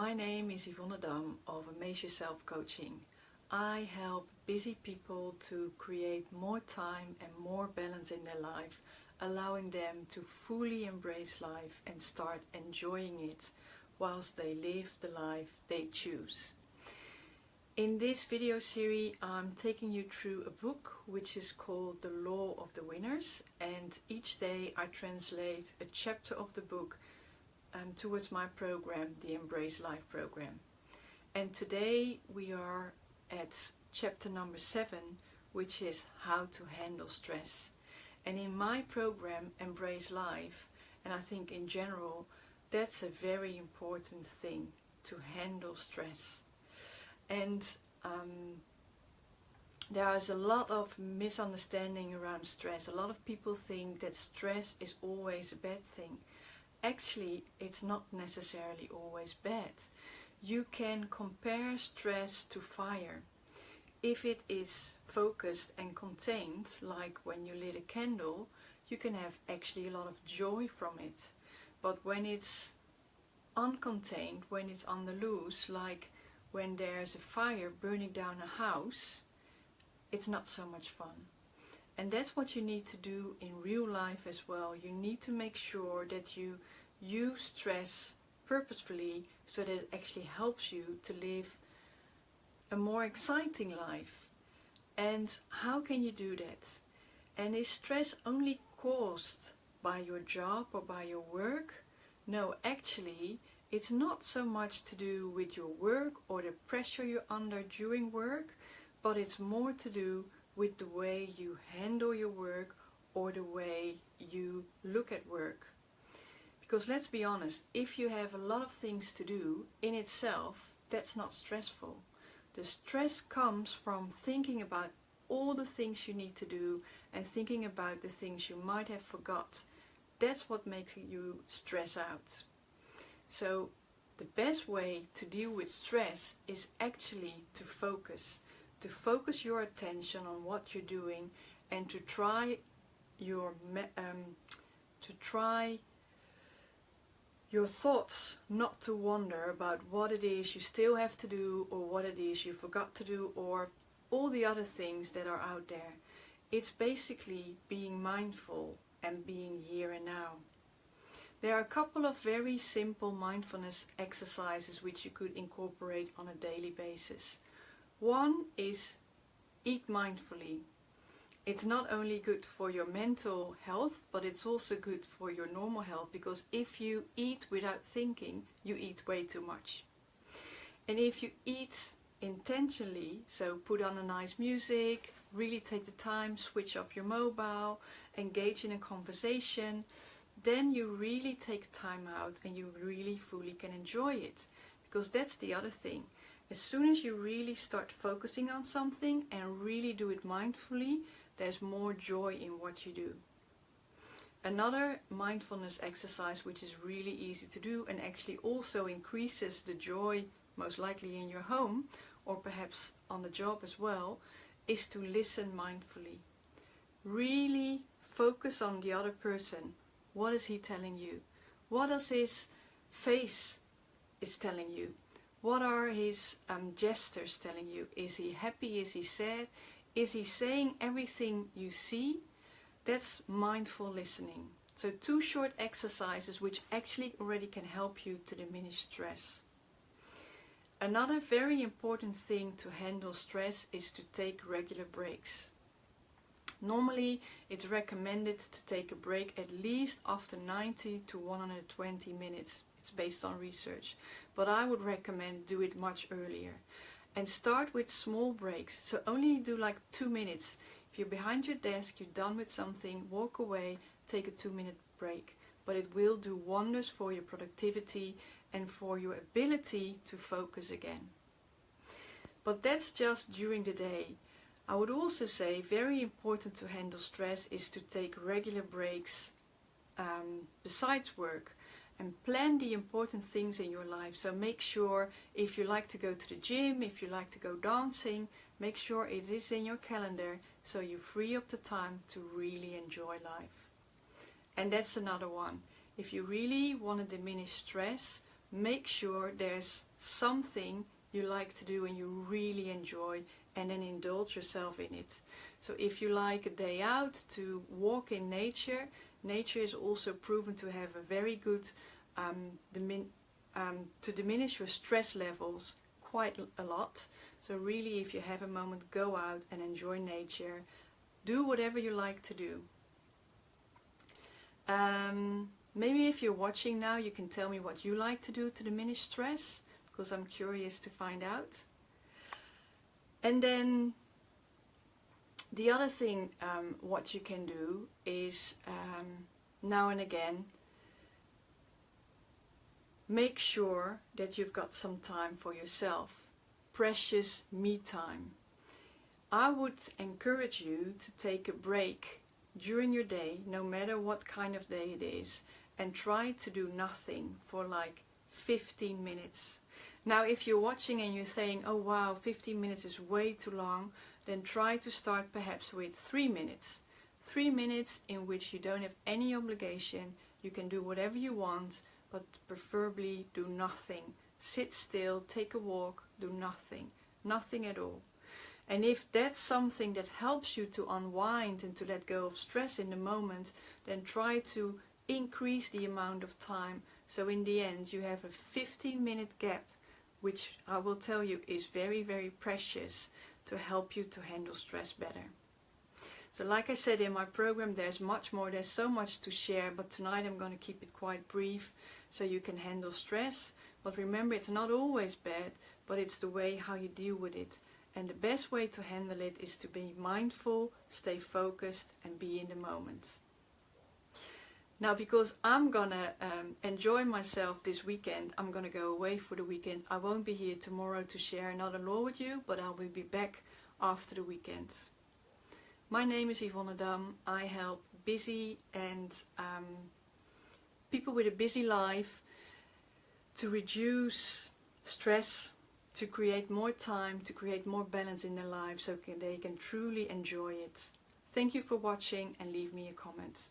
My name is Yvonne of Amaze Yourself Coaching. I help busy people to create more time and more balance in their life, allowing them to fully embrace life and start enjoying it whilst they live the life they choose. In this video series I'm taking you through a book which is called The Law of the Winners, and each day I translate a chapter of the book towards my program, the Embrace Life program. And today we are at chapter number 7, which is how to handle stress. And in my program Embrace Life, and I think in general, that's a very important thing, to handle stress. And there is a lot of misunderstanding around stress. A lot of people think that stress is always a bad thing. Actually, it's not necessarily always bad. You can compare stress to fire. If it is focused and contained, like when you lit a candle, you can have actually a lot of joy from it. But when it's uncontained, when it's on the loose, like when there's a fire burning down a house, it's not so much fun. And that's what you need to do in real life as well. You need to make sure that you use stress purposefully so that it actually helps you to live a more exciting life. And how can you do that? And is stress only caused by your job or by your work? No, actually, it's not so much to do with your work or the pressure you're under during work, but it's more to do with the way you handle your work or the way you look at work. Because let's be honest, if you have a lot of things to do in itself, that's not stressful. The stress comes from thinking about all the things you need to do and thinking about the things you might have forgot. That's what makes you stress out. So the best way to deal with stress is actually to focus your attention on what you're doing, and to try your thoughts not to wonder about what it is you still have to do, or what it is you forgot to do, or all the other things that are out there. It's basically being mindful and being here and now. There are a couple of very simple mindfulness exercises which you could incorporate on a daily basis. One is eat mindfully. It's not only good for your mental health, but it's also good for your normal health, because if you eat without thinking, you eat way too much. And if you eat intentionally, so put on a nice music, really take the time, switch off your mobile, engage in a conversation, then you really take time out and you really fully can enjoy it. Because that's the other thing. As soon as you really start focusing on something and really do it mindfully, there's more joy in what you do. Another mindfulness exercise which is really easy to do and actually also increases the joy, most likely in your home or perhaps on the job as well, is to listen mindfully. Really focus on the other person. What is he telling you? What does his face is telling you? What are his gestures telling you? Is he happy? Is he sad? Is he saying everything you see? That's mindful listening. So 2 short exercises which actually already can help you to diminish stress. Another very important thing to handle stress is to take regular breaks. Normally it's recommended to take a break at least after 90 to 120 minutes. It's based on research. But I would recommend do it much earlier. And start with small breaks. So only do like 2 minutes. If you're behind your desk, you're done with something, walk away, take a 2-minute break. But it will do wonders for your productivity and for your ability to focus again. But that's just during the day. I would also say very important to handle stress is to take regular breaks besides work. And plan the important things in your life. So make sure, if you like to go to the gym, if you like to go dancing, make sure it is in your calendar so you free up the time to really enjoy life. And that's another one. If you really want to diminish stress, make sure there's something you like to do and you really enjoy, and then indulge yourself in it. So if you like a day out to walk in nature, nature is also proven to have a very good to diminish your stress levels quite a lot. So really, if you have a moment, go out and enjoy nature. Do whatever you like to do. Maybe if you're watching now, you can tell me what you like to do to diminish stress, because I'm curious to find out. And then the other thing what you can do is now and again make sure that you've got some time for yourself, precious me time. I would encourage you to take a break during your day, no matter what kind of day it is, and try to do nothing for like 15 minutes. Now if you're watching and you're saying, oh wow, 15 minutes is way too long, then try to start perhaps with 3 minutes. 3 minutes in which you don't have any obligation, you can do whatever you want, but preferably do nothing. Sit still, take a walk, do nothing. Nothing at all. And if that's something that helps you to unwind and to let go of stress in the moment, then try to increase the amount of time. So in the end you have a 15-minute gap, which I will tell you is very, very precious to help you to handle stress better. So like I said in my program, there's much more, there's so much to share, but tonight I'm going to keep it quite brief so you can handle stress. But remember, it's not always bad, but it's the way how you deal with it. And the best way to handle it is to be mindful, stay focused and be in the moment. Now, because I'm gonna enjoy myself this weekend, I'm gonna go away for the weekend. I won't be here tomorrow to share another law with you, but I will be back after the weekend. My name is Yvonne. I help busy and people with a busy life to reduce stress, to create more time, to create more balance in their lives so they can truly enjoy it. Thank you for watching and leave me a comment.